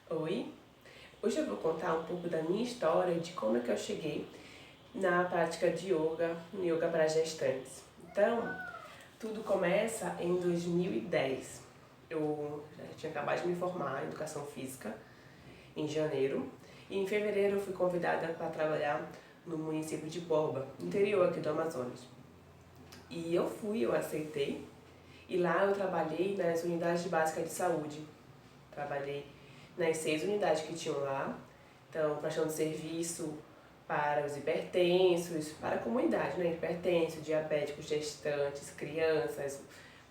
Oi, hoje eu vou contar um pouco da minha história de como é que eu cheguei na prática de yoga, no yoga para gestantes. Então, tudo começa em 2010. Eu já tinha acabado de me formar em educação física em janeiro e em fevereiro eu fui convidada para trabalhar no município de Borba, interior aqui do Amazonas. E eu aceitei e lá eu trabalhei nas unidades básicas de saúde. Trabalhei nas 6 unidades que tinham lá, então prestando serviço para os hipertensos, para a comunidade, né? Hipertensos, diabéticos, gestantes, crianças,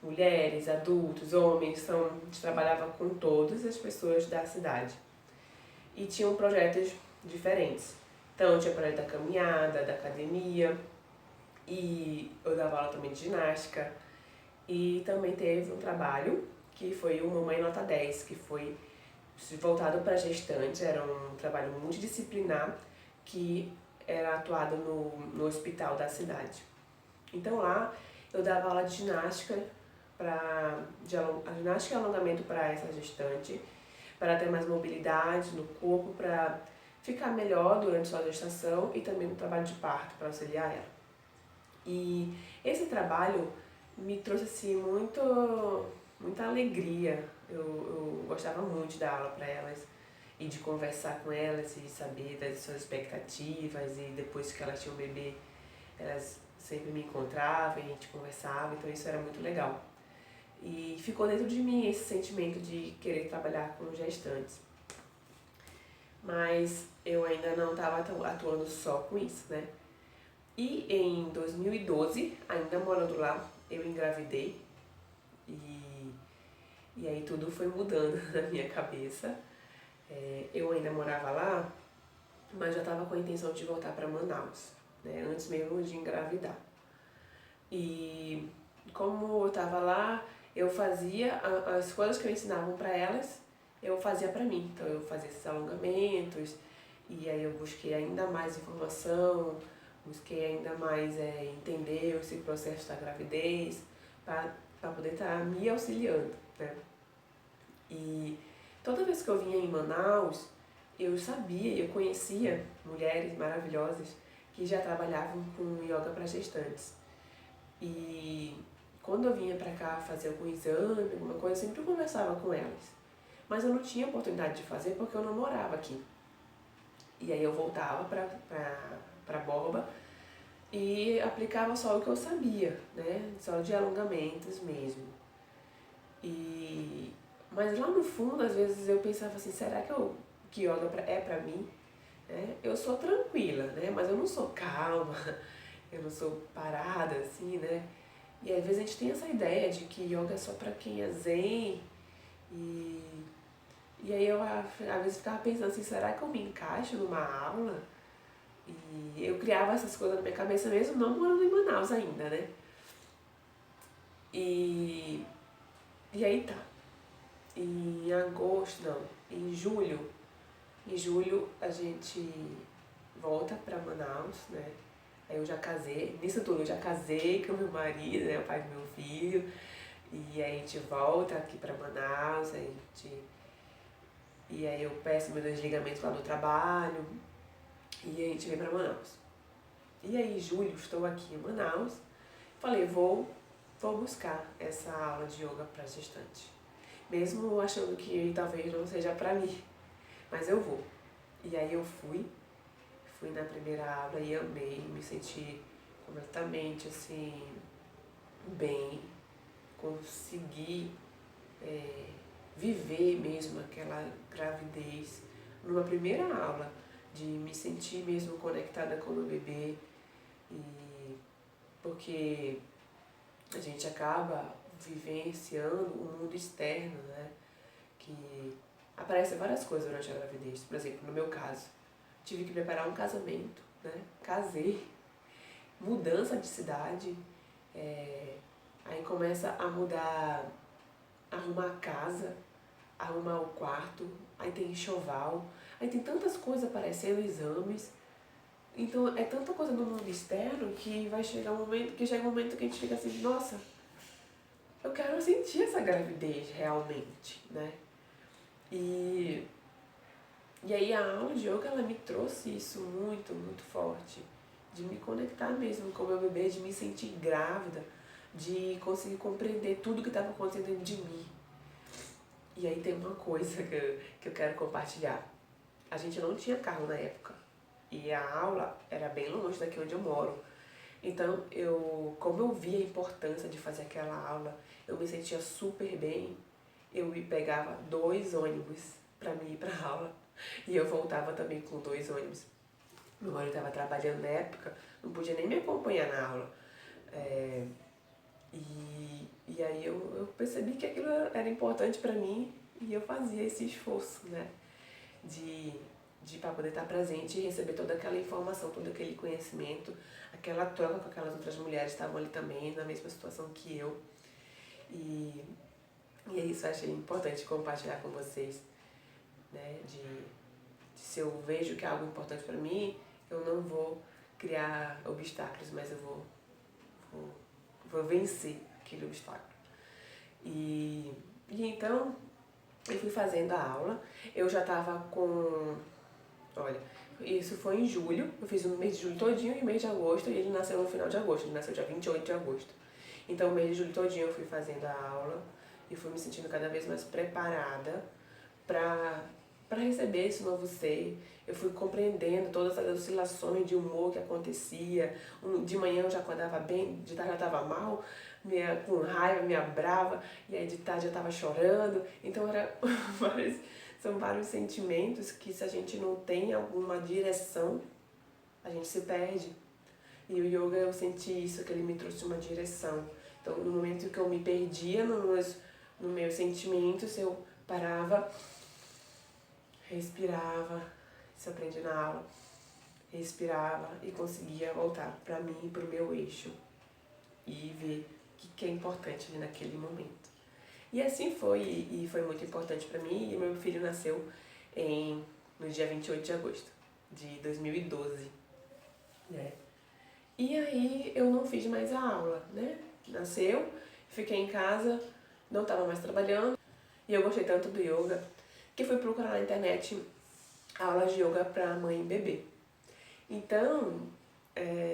mulheres, adultos, homens, então a gente trabalhava com todas as pessoas da cidade. E tinham projetos diferentes. Então tinha projeto da caminhada, da academia, e eu dava aula também de ginástica. E também teve um trabalho que foi o Mamãe Nota 10, que foi voltado para gestantes, era um trabalho multidisciplinar que era atuado no hospital da cidade. Então lá eu dava aula de ginástica, ginástica e alongamento para essa gestante, para ter mais mobilidade no corpo, para ficar melhor durante sua gestação e também no trabalho de parto, para auxiliar ela. E esse trabalho me trouxe assim muita alegria. Eu gostava muito de dar aula para elas e de conversar com elas e saber das suas expectativas, e depois que elas tinham um bebê, elas sempre me encontravam e a gente conversava, então isso era muito legal. E ficou dentro de mim esse sentimento de querer trabalhar com gestantes. Mas eu ainda não estava atuando só com isso, né? E em 2012, ainda morando lá, eu engravidei e, e aí tudo foi mudando na minha cabeça. Eu ainda morava lá, mas já estava com a intenção de voltar para Manaus, né, antes mesmo de engravidar. E como eu estava lá, eu fazia as coisas que eu ensinavam para elas, eu fazia para mim. Então eu fazia esses alongamentos e aí eu busquei ainda mais informação, busquei ainda mais entender esse processo da gravidez para poder estar me auxiliando, né? E toda vez que eu vinha em Manaus, eu sabia, eu conhecia mulheres maravilhosas que já trabalhavam com yoga para gestantes. E quando eu vinha para cá fazer algum exame, alguma coisa, eu sempre conversava com elas. Mas eu não tinha oportunidade de fazer porque eu não morava aqui. E aí eu voltava para Borba e aplicava só o que eu sabia, né? Só de alongamentos mesmo. E mas lá no fundo, às vezes eu pensava assim, será que yoga é pra mim? Eu sou tranquila, né? Mas eu não sou calma, eu não sou parada assim, né? E às vezes a gente tem essa ideia de que yoga é só pra quem é zen. E, e aí eu às vezes ficava pensando assim, será que eu me encaixo numa aula? E eu criava essas coisas na minha cabeça mesmo, não morando em Manaus ainda, né? E, e aí tá. Em agosto, não, em julho a gente volta pra Manaus, né? Aí eu já casei, nisso tudo eu já casei com meu marido, né, o pai do meu filho, e aí a gente volta aqui pra Manaus, e aí eu peço meu desligamento lá do trabalho, e a gente vem pra Manaus. E aí em julho estou aqui em Manaus, falei, vou buscar essa aula de yoga pra gestante. Mesmo achando que talvez não seja pra mim, mas eu vou. E aí eu fui na primeira aula e amei, me senti completamente assim, bem, consegui viver mesmo aquela gravidez numa primeira aula, de me sentir mesmo conectada com o meu bebê, e porque a gente acaba vivenciando o mundo externo, né? Que aparecem várias coisas durante a gravidez. Por exemplo, no meu caso, tive que preparar um casamento, né? Casei, mudança de cidade, aí começa a mudar, arrumar a casa, arrumar o quarto, aí tem enxoval, aí tem tantas coisas aparecendo, exames. Então é tanta coisa no mundo externo que vai chegar um momento que a gente fica assim, nossa, eu quero sentir essa gravidez realmente, né? E E aí a aula de yoga, ela me trouxe isso muito, muito forte. De me conectar mesmo com o meu bebê, de me sentir grávida, de conseguir compreender tudo que estava acontecendo dentro de mim. E aí tem uma coisa que eu quero compartilhar. A gente não tinha carro na época. E a aula era bem longe daqui onde eu moro. Então, como eu via a importância de fazer aquela aula, eu me sentia super bem. Eu pegava 2 ônibus para me ir para a aula. E eu voltava também com 2 ônibus. Meu marido estava trabalhando na época, não podia nem me acompanhar na aula. E aí eu percebi que aquilo era importante para mim e eu fazia esse esforço, né? De para poder estar presente e receber toda aquela informação, todo aquele conhecimento, aquela troca com aquelas outras mulheres que estavam ali também, na mesma situação que eu. E é isso, eu achei importante compartilhar com vocês, né? De se eu vejo que é algo importante para mim, eu não vou criar obstáculos, mas eu vou vencer aquele obstáculo. E então, eu fui fazendo a aula, eu já estava com... Olha, isso foi em julho, eu fiz o mês de julho todinho e o mês de agosto, e ele nasceu no final de agosto, ele nasceu dia 28 de agosto. Então, o mês de julho todinho eu fui fazendo a aula e fui me sentindo cada vez mais preparada para receber esse novo ser. Eu fui compreendendo todas as oscilações de humor que acontecia. De manhã eu já acordava bem, de tarde eu estava mal, com raiva, meia brava, e aí de tarde eu estava chorando. Então são vários sentimentos que, se a gente não tem alguma direção, a gente se perde. E o yoga, eu senti isso, que ele me trouxe uma direção. Então, no momento que eu me perdia nos meus sentimentos, eu parava, respirava, isso eu aprendi na aula, respirava e conseguia voltar para mim, para o meu eixo e ver o que é importante ali naquele momento. E assim foi, e foi muito importante para mim, e meu filho nasceu no dia 28 de agosto de 2012, né? E aí eu não fiz mais a aula, né? Nasceu, fiquei em casa, não estava mais trabalhando, e eu gostei tanto do yoga que fui procurar na internet aulas de yoga para mãe e bebê. Então,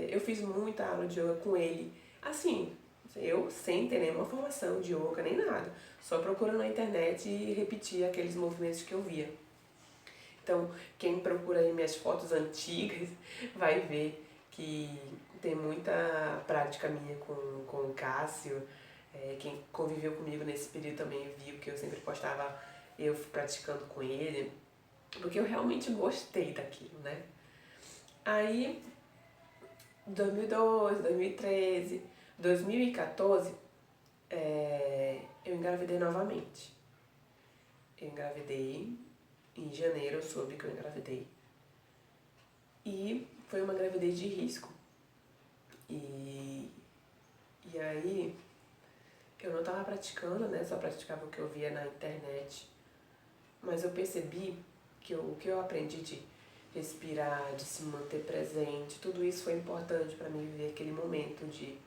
eu fiz muita aula de yoga com ele. Assim, eu sem ter nenhuma formação de yoga nem nada, só procurando na internet e repetir aqueles movimentos que eu via. Então, quem procura aí minhas fotos antigas vai ver que tem muita prática minha com o Cássio. Quem conviveu comigo nesse período também viu que eu sempre postava eu praticando com ele, porque eu realmente gostei daquilo, né? Aí, 2012, 2013, 2014, eu engravidei novamente. Eu engravidei, em janeiro eu soube que eu engravidei. E foi uma gravidez de risco. E aí, eu não estava praticando, né? Só praticava o que eu via na internet. Mas eu percebi que o que eu aprendi de respirar, de se manter presente, tudo isso foi importante para mim viver aquele momento de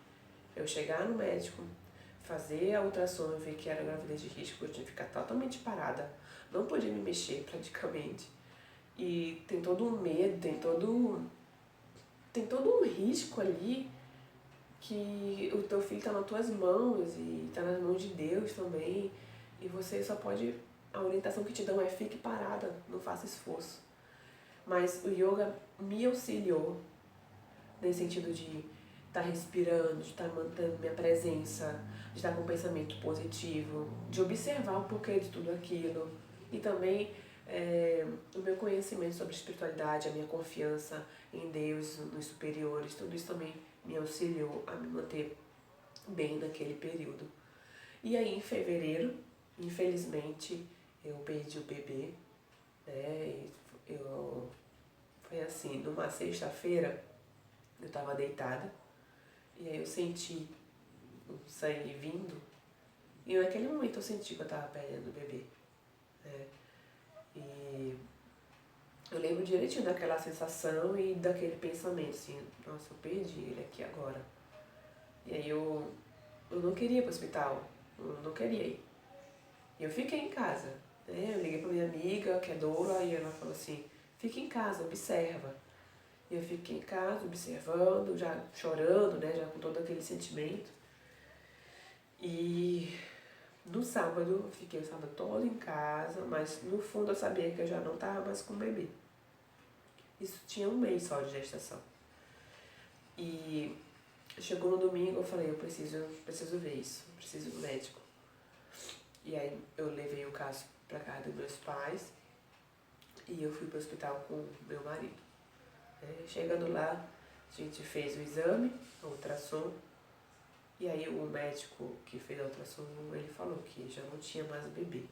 eu chegar no médico, fazer a ultrassom e ver que era gravidez de risco, eu tinha que ficar totalmente parada, não podia me mexer praticamente. E tem todo um medo, tem todo um risco ali, que o teu filho está nas tuas mãos e está nas mãos de Deus também, e você só pode... A orientação que te dão é: fique parada, não faça esforço. Mas o yoga me auxiliou nesse sentido de estar respirando, de estar mantendo minha presença, de estar com um pensamento positivo, de observar o porquê de tudo aquilo. E também o meu conhecimento sobre espiritualidade, a minha confiança em Deus, nos superiores, tudo isso também me auxiliou a me manter bem naquele período. E aí, em fevereiro, infelizmente, eu perdi o bebê, né? Foi assim, numa sexta-feira, eu estava deitada, e aí eu senti um sangue vindo, e naquele momento eu senti que eu estava perdendo o bebê, né? E eu lembro direitinho daquela sensação e daquele pensamento, assim: nossa, eu perdi ele aqui agora. E aí eu não queria ir pro hospital, eu não queria ir. E eu fiquei em casa. né? Eu liguei pra minha amiga, que é doula, e ela falou assim, fica em casa, observa. E eu fiquei em casa, observando, já chorando, né? Já com todo aquele sentimento. E no sábado, eu fiquei o sábado todo em casa, mas no fundo eu sabia que eu já não estava mais com o bebê. Isso tinha um mês só de gestação. E chegou no domingo, eu falei, eu preciso ver isso, preciso do médico. E aí eu levei o caso pra casa dos meus pais e eu fui pro hospital com meu marido. Chegando lá, a gente fez o exame, o ultrassom, e aí o médico que fez a ultrassom, ele falou que já não tinha mais bebê.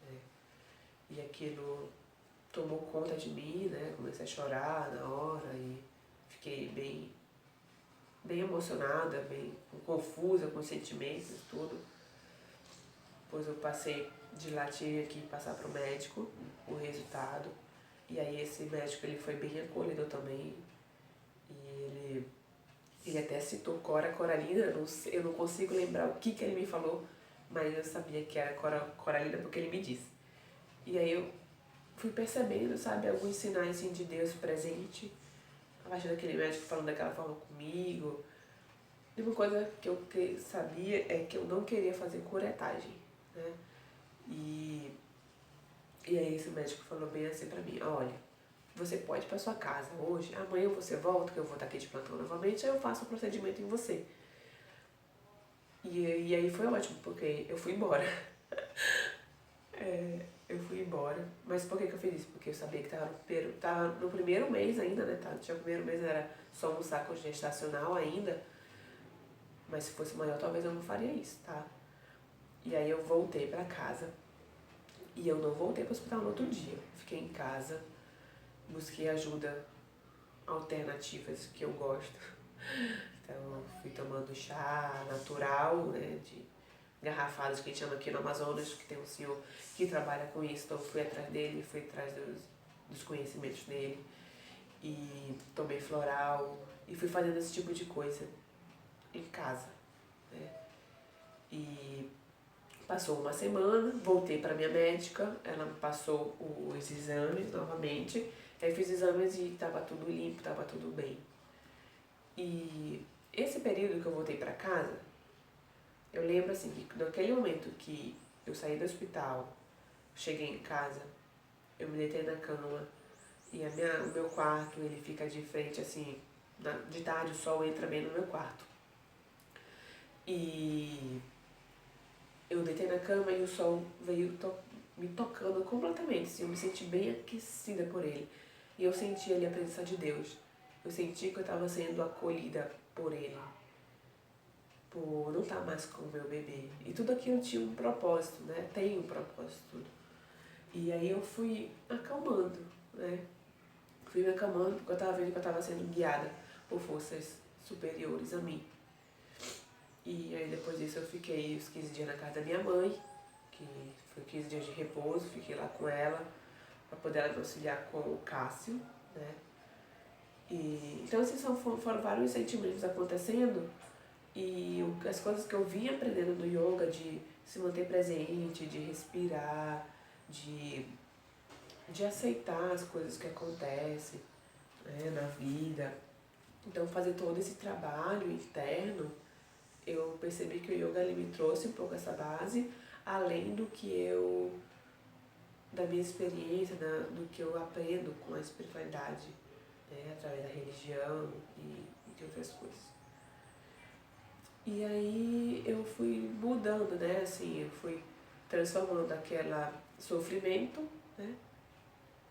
Né? E aquilo tomou conta de mim, né? Comecei a chorar na hora e fiquei bem emocionada, bem confusa com os sentimentos e tudo. Depois eu passei de lá, tive que passar para o médico o resultado. E aí esse médico ele foi bem acolhedor também. E ele até citou Coralina, eu não consigo lembrar o que ele me falou, mas eu sabia que era Coralina porque ele me disse. E aí eu fui percebendo, sabe, alguns sinais assim, de Deus presente, a partir daquele médico falando daquela forma comigo. E uma coisa que eu sabia é que eu não queria fazer curetagem, né? E aí esse médico falou bem assim pra mim, olha, você pode ir pra sua casa hoje, amanhã você volta, que eu vou estar aqui de plantão novamente, aí eu faço o procedimento em você. E aí foi ótimo, porque eu fui embora. Eu fui embora. Mas por que eu fiz isso? Porque eu sabia que tava no primeiro mês ainda, né? Tinha o primeiro mês, era só um saco gestacional ainda. Mas se fosse maior, talvez eu não faria isso, tá? E aí eu voltei pra casa. E eu não voltei pro hospital no outro dia. Fiquei em casa, busquei ajuda alternativas que eu gosto. Então eu fui tomando chá natural, né? De garrafadas que a gente chama aqui no Amazonas, que tem um senhor que trabalha com isso, então eu fui atrás dele, fui atrás dos conhecimentos dele e tomei floral e fui fazendo esse tipo de coisa em casa, né? E passou uma semana, voltei para minha médica, ela me passou os exames novamente, aí fiz exames e estava tudo limpo, estava tudo bem. E esse período que eu voltei para casa, eu lembro assim que naquele momento que eu saí do hospital, cheguei em casa, eu me deitei na cama e o meu quarto ele fica de frente assim, de tarde o sol entra bem no meu quarto. E eu deitei na cama e o sol veio me tocando completamente, assim, eu me senti bem aquecida por ele. E eu senti ali a presença de Deus. Eu senti que eu estava sendo acolhida por ele, por não estar mais com o meu bebê. E tudo aquilo tinha um propósito, né? Tem um propósito tudo. E aí eu fui acalmando, né? Fui me acalmando porque eu estava vendo que eu estava sendo guiada por forças superiores a mim. E aí depois disso eu fiquei os 15 dias na casa da minha mãe, que foi 15 dias de repouso, fiquei lá com ela, para poder ela me auxiliar com o Cássio, né? E, então assim, foram vários sentimentos acontecendo e as coisas que eu vim aprendendo no yoga, de se manter presente, de respirar, de aceitar as coisas que acontecem, né, na vida. Então fazer todo esse trabalho interno, eu percebi que o yoga ele me trouxe um pouco essa base, além da minha experiência, do que eu aprendo com a espiritualidade, né, através da religião e de outras coisas. E aí eu fui mudando, né, assim, eu fui transformando aquele sofrimento, né,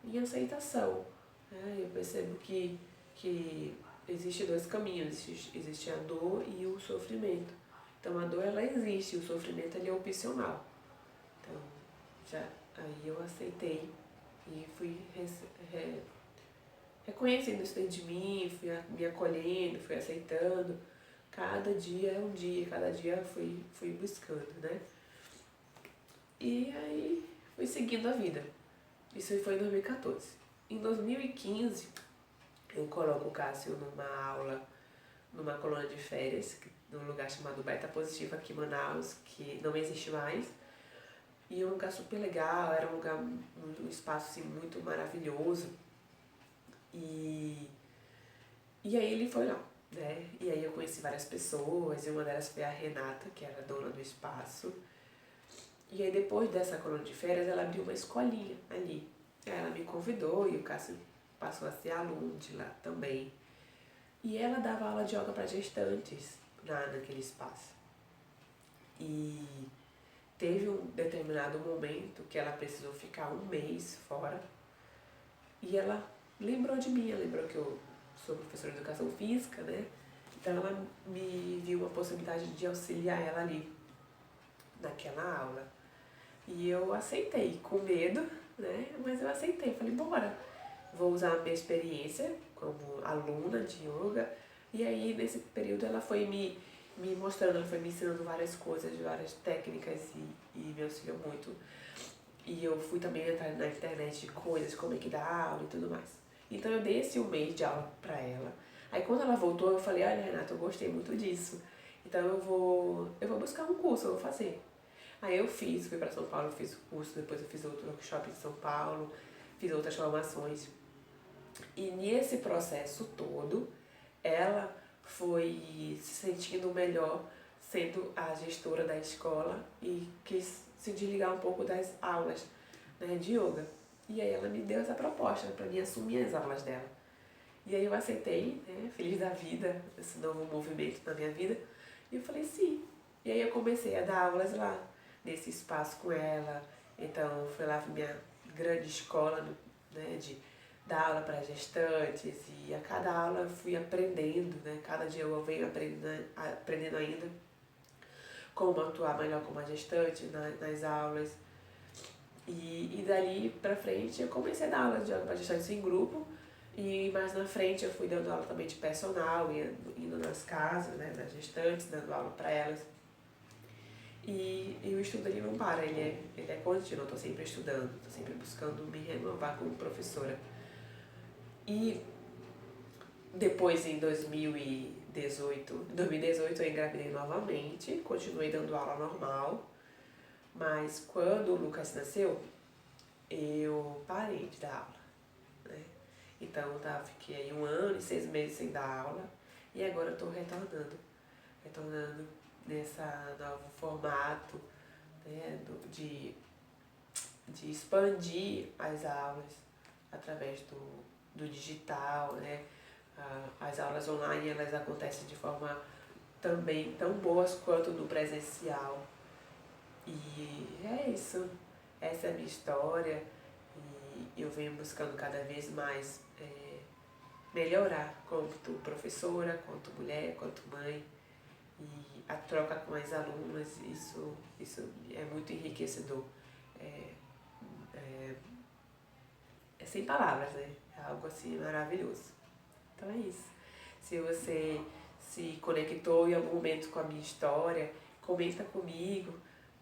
em aceitação. Né? Eu percebo que existem dois caminhos, existe a dor e o sofrimento. Então a dor ela existe, o sofrimento ele é opcional. Então aí eu aceitei e fui reconhecendo isso dentro de mim, fui me acolhendo, fui aceitando. Cada dia é um dia, cada dia fui buscando, né? E aí fui seguindo a vida. Isso foi em 2014. Em 2015, eu coloco o Cássio numa aula, numa colônia de férias, num lugar chamado Beta Positiva aqui em Manaus, que não existe mais. E é um lugar super legal, era um lugar, um espaço assim, muito maravilhoso. E, e aí ele foi lá, né? E aí eu conheci várias pessoas, e uma delas foi a Renata, que era dona do espaço. E aí depois dessa colônia de férias, ela abriu uma escolinha ali. Aí ela me convidou e o Cássio passou a ser aluno de lá também. E ela dava aula de yoga para gestantes lá naquele espaço. E teve um determinado momento que ela precisou ficar um mês fora. E ela lembrou de mim, ela lembrou que eu sou professora de educação física, né? Então ela me viu uma possibilidade de auxiliar ela ali naquela aula. E eu aceitei, com medo, né? Mas eu aceitei, falei, bora. Vou usar a minha experiência como aluna de yoga. E aí, nesse período, ela foi me mostrando, ela foi me ensinando várias coisas, várias técnicas e me auxiliou muito. E eu fui também entrar na internet de coisas, como é que dá aula e tudo mais. Então eu dei esse um mês de aula pra ela. Aí quando ela voltou, eu falei, olha Renata, eu gostei muito disso. Então eu vou buscar um curso, eu vou fazer. Aí eu fui pra São Paulo, fiz o curso, depois eu fiz outro workshop em São Paulo, fiz outras formações. E nesse processo todo, ela foi se sentindo melhor sendo a gestora da escola e quis se desligar um pouco das aulas, né, de yoga. E aí ela me deu essa proposta para mim assumir as aulas dela. E aí eu aceitei, né, feliz da vida, esse novo movimento na minha vida. E eu falei sim. E aí eu comecei a dar aulas lá, nesse espaço com ela. Então foi lá minha grande escola, né, de dar aula para gestantes. E a cada aula eu fui aprendendo, né, cada dia eu venho aprendendo ainda como atuar melhor como a gestante nas aulas. E dali pra frente eu comecei a dar aula de yoga para gestantes em grupo. E mais na frente eu fui dando aula também de personal, indo nas casas, né, das gestantes, dando aula para elas. E o estudo ele não para, ele é contínuo, eu tô sempre estudando, tô sempre buscando me renovar como professora. E depois em 2018 eu engravidei novamente, continuei dando aula normal, mas quando o Lucas nasceu, eu parei de dar aula, né? Então fiquei aí 1 ano e 6 meses sem dar aula e agora eu tô retornando nesse novo formato, né, de expandir as aulas através do digital, né? As aulas online elas acontecem de forma também tão boas quanto no presencial. E é isso. Essa é a minha história e eu venho buscando cada vez mais melhorar quanto professora, quanto mulher, quanto mãe. E a troca com as alunas, isso é muito enriquecedor. É, é, é sem palavras, né? É algo assim maravilhoso. Então é isso. Se você se conectou em algum momento com a minha história, comenta comigo,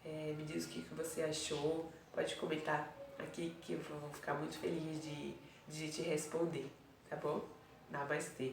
me diz o que você achou. Pode comentar aqui que eu vou ficar muito feliz de te responder, tá bom? Namastê.